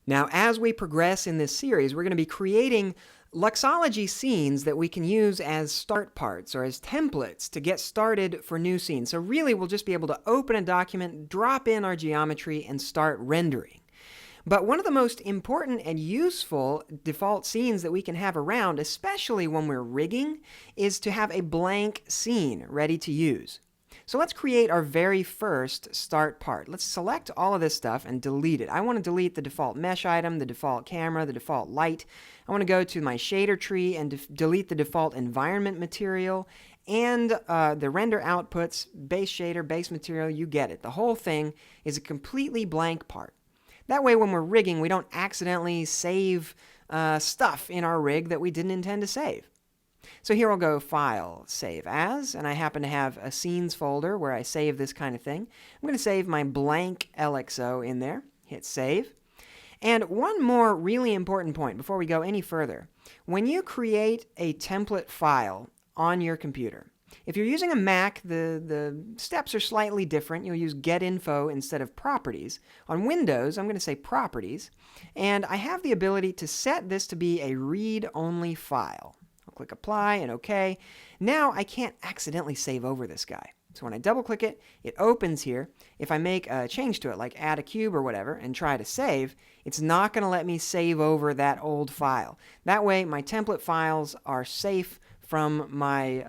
Now, as we progress in this series, we're going to be creating Luxology scenes that we can use as start parts or as templates to get started for new scenes. So really, we'll just be able to open a document, drop in our geometry, and start rendering. But one of the most important and useful default scenes that we can have around, especially when we're rigging, is to have a blank scene ready to use. So let's create our very first start part. Let's select all of this stuff and delete it. I want to delete the default mesh item, the default camera, the default light. I want to go to my shader tree and delete the default environment material and the render outputs, base shader, base material, you get it. The whole thing is a completely blank part. That way when we're rigging, we don't accidentally save stuff in our rig that we didn't intend to save. So here I'll go File, Save As, and I happen to have a Scenes folder where I save this kind of thing. I'm going to save my blank LXO in there, hit Save. And one more really important point before we go any further. When you create a template file on your computer, if you're using a Mac, the steps are slightly different. You'll use GetInfo instead of Properties. On Windows, I'm going to say Properties, and I have the ability to set this to be a read-only file. I'll click Apply and OK. Now I can't accidentally save over this guy. So when I double-click it, it opens here. If I make a change to it, like add a cube or whatever, and try to save, it's not going to let me save over that old file. That way, my template files are safe from my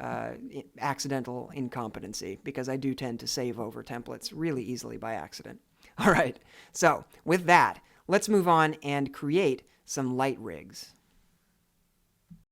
accidental incompetency, because I do tend to save over templates really easily by accident. All right, so with that, let's move on and create some light rigs.